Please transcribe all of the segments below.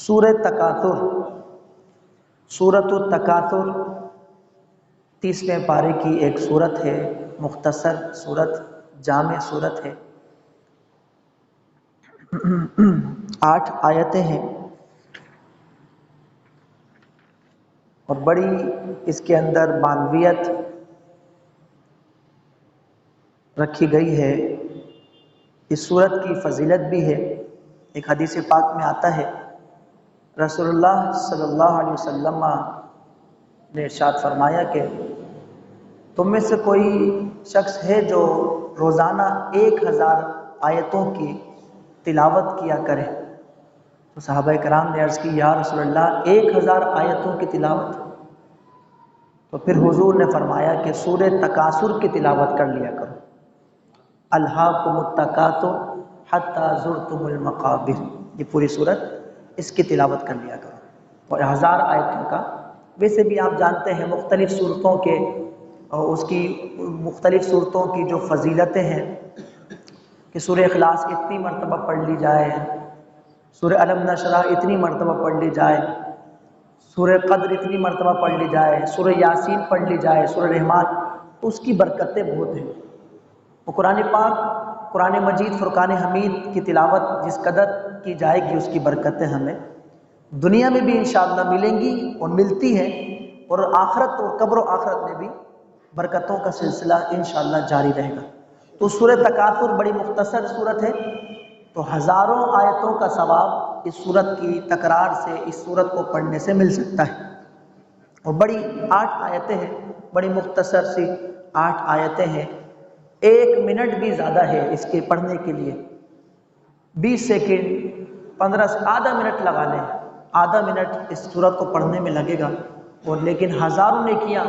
سورہ تکاثر، سورۃ التکاثر 30ویں پارے کی ایک سورت ہے، مختصر سورت، جامع سورت ہے، 8 آیتیں ہیں اور بڑی اس کے اندر معنویت رکھی گئی ہے۔ اس سورت کی فضیلت بھی ہے۔ ایک حدیث پاک میں آتا ہے، رسول اللہ صلی اللہ علیہ وسلم نے ارشاد فرمایا کہ تم میں سے کوئی شخص ہے جو روزانہ 1000 آیتوں کی تلاوت کیا کرے؟ تو صحابہ کرام نے عرض کی، یا رسول اللہ 1000 آیتوں کی تلاوت؟ تو پھر حضور نے فرمایا کہ سورہ تکاثر کی تلاوت کر لیا کرو، الہاکم التکاثر حتی زرتم المقابر، یہ پوری صورت اس کی تلاوت کر لیا کرو۔ اور 1000 آیتوں کا ویسے بھی آپ جانتے ہیں مختلف صورتوں کے اس کی مختلف صورتوں کی جو فضیلتیں ہیں کہ سورہ اخلاص اتنی مرتبہ پڑھ لی جائے، سورہ الم نشرح اتنی مرتبہ پڑھ لی جائے، سورہ قدر اتنی مرتبہ پڑھ لی جائے، سورہ یاسین پڑھ لی جائے، سورہ رحمان، تو اس کی برکتیں بہت ہیں۔ وہ قرآن پاک، قرآن مجید، فرقان حمید کی تلاوت جس قدر کی جائے گی اس کی برکتیں ہمیں دنیا میں بھی انشاءاللہ ملیں گی اور ملتی ہیں، اور آخرت اور قبر و آخرت میں بھی برکتوں کا سلسلہ انشاءاللہ جاری رہے گا۔ تو سورہ تکاثر بڑی مختصر صورت ہے، تو ہزاروں آیتوں کا ثواب اس صورت کی تکرار سے، اس صورت کو پڑھنے سے مل سکتا ہے۔ اور بڑی 8 آیتیں ہیں، بڑی مختصر سی 8 آیتیں ہیں، 1 منٹ بھی زیادہ ہے اس کے پڑھنے کے لیے، 20 سیکنڈ 15 سے آدھا منٹ لگا لیں، آدھا منٹ اس سورت کو پڑھنے میں لگے گا، اور لیکن ہزاروں نیکیاں،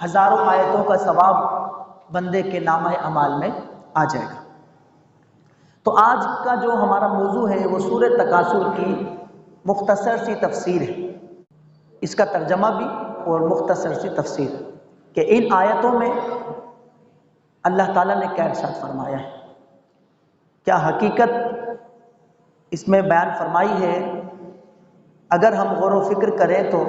ہزاروں آیتوں کا ثواب بندے کے نامہ اعمال میں آ جائے گا۔ تو آج کا جو ہمارا موضوع ہے وہ سورہ تکاثر کی مختصر سی تفسیر ہے، اس کا ترجمہ بھی اور مختصر سی تفسیر، کہ ان آیتوں میں اللہ تعالیٰ نے کیا ارشاد فرمایا ہے، کیا حقیقت اس میں بیان فرمائی ہے۔ اگر ہم غور و فکر کریں تو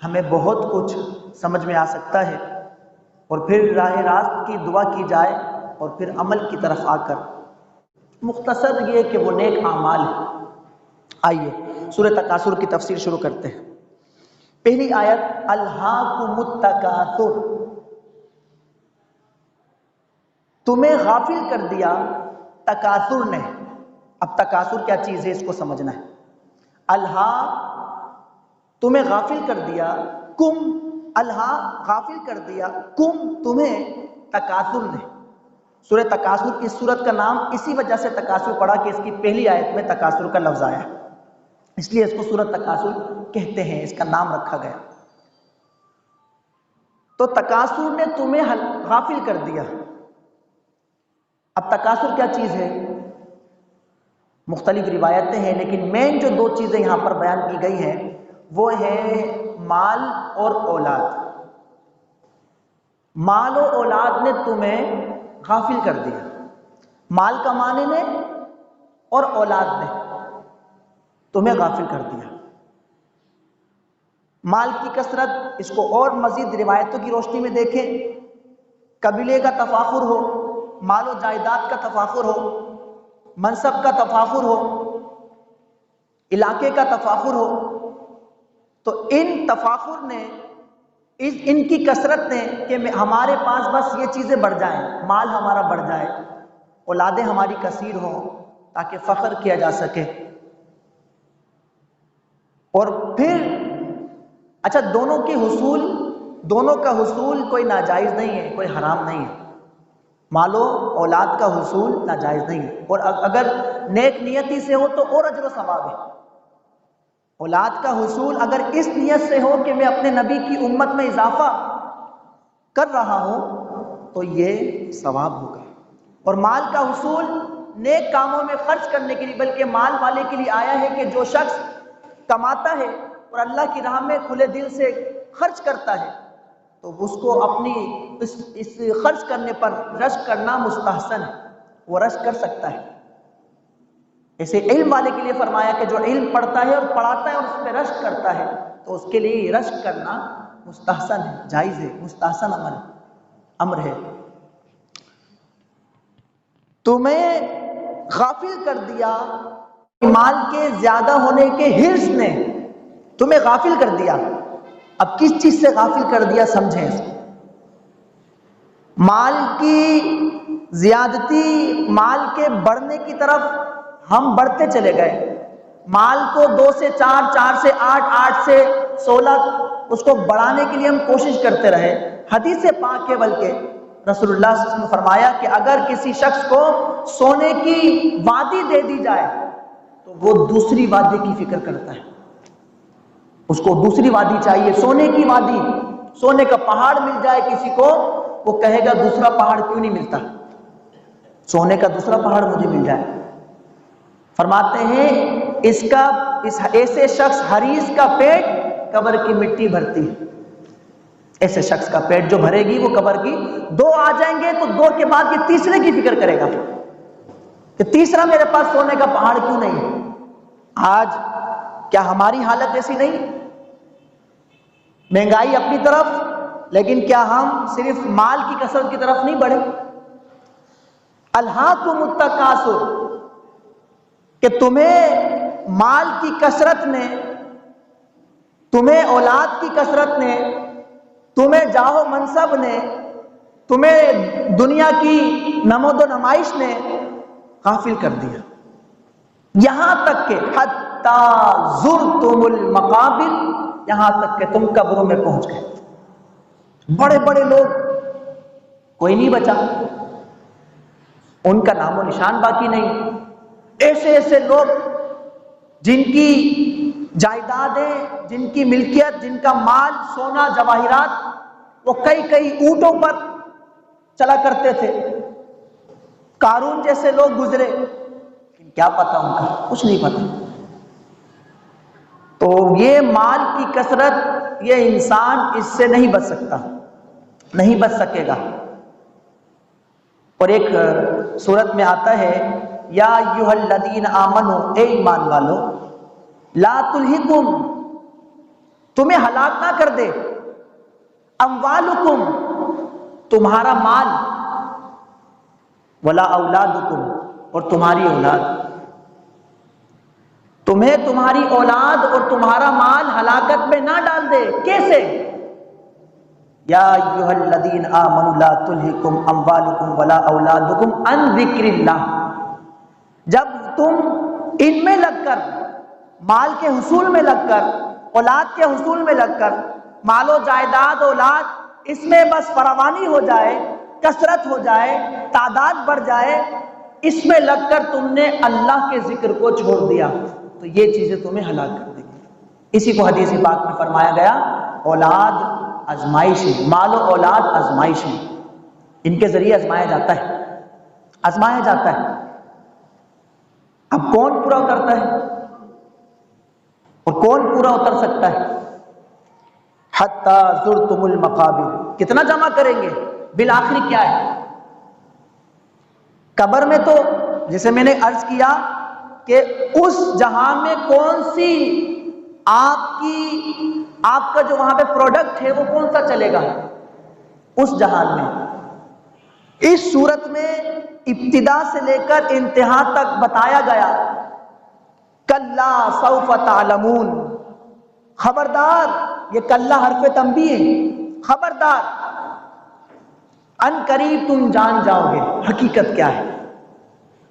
ہمیں بہت کچھ سمجھ میں آ سکتا ہے، اور پھر راہ راست کی دعا کی جائے اور پھر عمل کی طرف آ کر مختصر یہ کہ وہ نیک اعمال ہے۔ آئیے سورہ تکاثر کی تفسیر شروع کرتے ہیں۔ پہلی آیت، الہاکم التکاثر، تمہیں غافل کر دیا تکاثر نے۔ اب تکاثر کیا چیز ہے اس کو سمجھنا ہے۔ الہا تمہیں غافل کر دیا، کم الہا غافل کر دیا، کم تمہیں تکاثر نے۔ سورہ تکاثر اس سورت کا نام اسی وجہ سے تکاثر پڑا کہ اس کی پہلی آیت میں تکاثر کا لفظ آیا، اس لیے اس کو سورت تکاثر کہتے ہیں، اس کا نام رکھا گیا۔ تو تکاثر نے تمہیں غافل کر دیا۔ اب تکاثر کیا چیز ہے؟ مختلف روایتیں ہیں، لیکن مین جو 2 چیزیں یہاں پر بیان کی گئی ہیں وہ ہے مال اور اولاد۔ مال و اولاد نے تمہیں غافل کر دیا، مال کمانے نے اور اولاد نے تمہیں غافل کر دیا۔ مال کی کثرت، اس کو اور مزید روایتوں کی روشنی میں دیکھیں، قبیلے کا تفاخر ہو، مال و جائیداد کا تفاخر ہو، منصب کا تفاخر ہو، علاقے کا تفاخر ہو، تو ان تفاخر نے، ان کی کثرت نے کہ ہمارے پاس بس یہ چیزیں بڑھ جائیں، مال ہمارا بڑھ جائے، اولادیں ہماری کثیر ہوں تاکہ فخر کیا جا سکے۔ اور پھر اچھا، دونوں کا حصول کوئی ناجائز نہیں ہے، کوئی حرام نہیں ہے، مال و اولاد کا حصول ناجائز نہیں ہے، اور اگر نیک نیتی سے ہو تو اور اجر و ثواب ہے۔ اولاد کا حصول اگر اس نیت سے ہو کہ میں اپنے نبی کی امت میں اضافہ کر رہا ہوں تو یہ ثواب ہوگا۔ اور مال کا حصول نیک کاموں میں خرچ کرنے کے لیے، بلکہ مال والے کے لیے آیا ہے کہ جو شخص کماتا ہے اور اللہ کی راہ میں کھلے دل سے خرچ کرتا ہے تو اس کو اپنی اس خرچ کرنے پر رشک کرنا مستحسن ہے، وہ رشک کر سکتا ہے۔ ایسے علم والے کے لیے فرمایا کہ جو علم پڑھتا ہے اور پڑھاتا ہے اور اس پہ رشک کرتا ہے تو اس کے لیے یہ رشک کرنا مستحسن ہے، جائز ہے، مستحسن امر ہے۔ تمہیں غافل کر دیا مال کے زیادہ ہونے کے حرص نے، تمہیں غافل کر دیا۔ اب کس چیز سے غافل کر دیا سمجھیں اس کو۔ مال کی زیادتی، مال کے بڑھنے کی طرف ہم بڑھتے چلے گئے، مال کو 2 سے 4، 4 سے 8، 8 سے 16 اس کو بڑھانے کے لیے ہم کوشش کرتے رہے۔ حدیث پاک ہے بلکہ رسول اللہ صلی اللہ علیہ وسلم نے فرمایا کہ اگر کسی شخص کو سونے کی وادی دے دی جائے تو وہ دوسری وادی کی فکر کرتا ہے، اس کو دوسری وادی چاہیے، سونے کی وادی، سونے کا پہاڑ مل جائے کسی کو وہ کہے گا دوسرا پہاڑ کیوں نہیں ملتا، سونے کا دوسرا پہاڑ مجھے مل جائے۔ فرماتے ہیں اس ایسے شخص حریص کا پیٹ قبر کی مٹی بھرتی ہے، ایسے شخص کا پیٹ جو بھرے گی وہ قبر کی 2 آ جائیں گے تو 2 کے بعد یہ تیسرے کی فکر کرے گا کہ تیسرا میرے پاس سونے کا پہاڑ کیوں نہیں ہے۔ آج کیا ہماری حالت ایسی نہیں؟ مہنگائی اپنی طرف، لیکن کیا ہم صرف مال کی کثرت کی طرف نہیں بڑھے؟ الہاکم التکاثر، کہ تمہیں مال کی کثرت نے، تمہیں اولاد کی کثرت نے، تمہیں جاہ و منصب نے، تمہیں دنیا کی نمود و نمائش نے غافل کر دیا، یہاں تک کہ حتی زرتم المقابر، یہاں تک کہ تم قبروں میں پہنچ گئے۔ بڑے بڑے لوگ کوئی نہیں بچا، ان کا نام و نشان باقی نہیں۔ ایسے ایسے لوگ جن کی جائیدادیں، جن کی ملکیت، جن کا مال، سونا، جواہرات، وہ کئی اونٹوں پر چلا کرتے تھے۔ قارون جیسے لوگ گزرے، کیا پتا ان کا، کچھ نہیں پتا۔ تو یہ مال کی کثرت، یہ انسان اس سے نہیں بچ سکتا، نہیں بچ سکے گا۔ اور ایک سورت میں آتا ہے یا ایھا الذین آمنوا، اے ایمان والو، لا تلہکم، تمہیں ہلاک نہ کر دے، اموالکم، تمہارا مال، ولا اولادکم، اور تمہاری اولاد، تمہیں تمہاری اولاد اور تمہارا مال ہلاکت میں نہ ڈال دے۔ کیسے؟ یا ایھا الذین آمنوا لا تلہکم اموالکم ولا اولادکم عن ذکر اللہ، جب تم ان میں لگ کر، مال کے حصول میں لگ کر، اولاد کے حصول میں لگ کر، مال و جائیداد، اولاد، اس میں بس فراوانی ہو جائے، کثرت ہو جائے، تعداد بڑھ جائے، اس میں لگ کر تم نے اللہ کے ذکر کو چھوڑ دیا تو یہ چیزیں تمہیں ہلاک کر دیں گی۔ اسی کو حدیث پاک میں فرمایا گیا اولاد آزمائش ہے، مال و اولاد آزمائش ہے، ان کے ذریعے آزمایا جاتا ہے، آزمایا جاتا ہے۔ اب کون پورا اترتا ہے اور کون پورا اتر سکتا ہے؟ حتی زرتم المقابر، کتنا جمع کریں گے؟ بالآخر کیا ہے؟ قبر میں تو جیسے میں نے عرض کیا کہ اس جہان میں کون سی آپ کا جو وہاں پہ پروڈکٹ ہے وہ کون سا چلے گا اس جہان میں۔ اس صورت میں ابتدا سے لے کر انتہا تک بتایا گیا کلا سوف تعلمون، خبردار، یہ کلا حرف تنبیہ ہے، خبردار، ان قریب تم جان جاؤ گے حقیقت کیا ہے،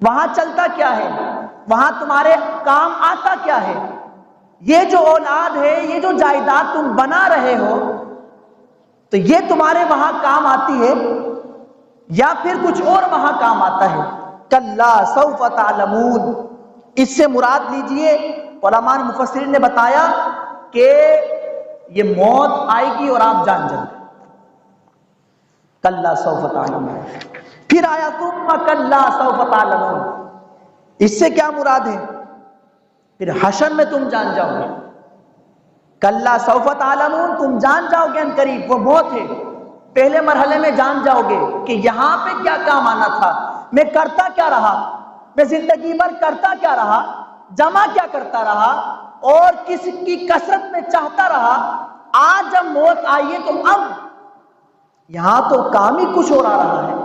وہاں چلتا کیا ہے، وہاں تمہارے کام آتا کیا ہے۔ یہ جو اولاد ہے، یہ جو جائیداد تم بنا رہے ہو، تو یہ تمہارے وہاں کام آتی ہے یا پھر کچھ اور وہاں کام آتا ہے؟ کلا سوف تعلمون، اس سے مراد لیجئے، علماء مفسرین نے بتایا کہ یہ موت آئے گی اور آپ جان جائیں گے۔ کلا سوف تعلمون، پھر آیا ثم کلا سوف تعلمون، اس سے کیا مراد ہے؟ پھر حشر میں تم جان جاؤ گے۔ کلا سوف تعلمون، تم جان جاؤ گے ان قریب، وہ موت ہے، پہلے مرحلے میں جان جاؤ گے کہ یہاں پہ کیا کام آنا تھا، میں کرتا کیا رہا، میں زندگی بھر کرتا کیا رہا، جمع کیا کرتا رہا اور کس کی کثرت میں چاہتا رہا، آج جب موت آئی ہے تو اب یہاں تو کام ہی کچھ اور آ رہا ہے،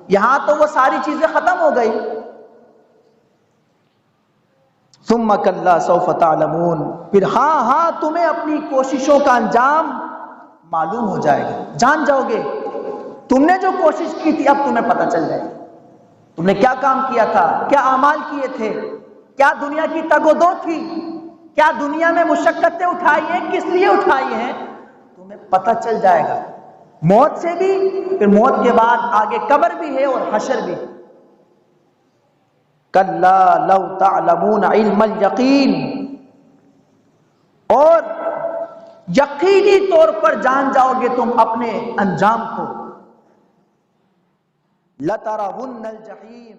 یہاں تو وہ ساری چیزیں ختم ہو گئی۔ ثم کلا سوف تعلمون، پھر ہاں تمہیں اپنی کوششوں کا انجام معلوم ہو جائے گا، جان جاؤ گے تم نے جو کوشش کی تھی، اب تمہیں پتہ چل جائے گا تم نے کیا کام کیا تھا، کیا اعمال کیے تھے، کیا دنیا کی تگ و دو تھی، کیا دنیا میں مشقتیں اٹھائی ہیں، کس لیے اٹھائی ہیں، تمہیں پتہ چل جائے گا۔ موت سے بھی، پھر موت کے بعد آگے قبر بھی ہے اور حشر بھی۔ کلا لو تعلمون علم الیقین، اور یقینی طور پر جان جاؤ گے تم اپنے انجام کو۔ لترون الجحیم،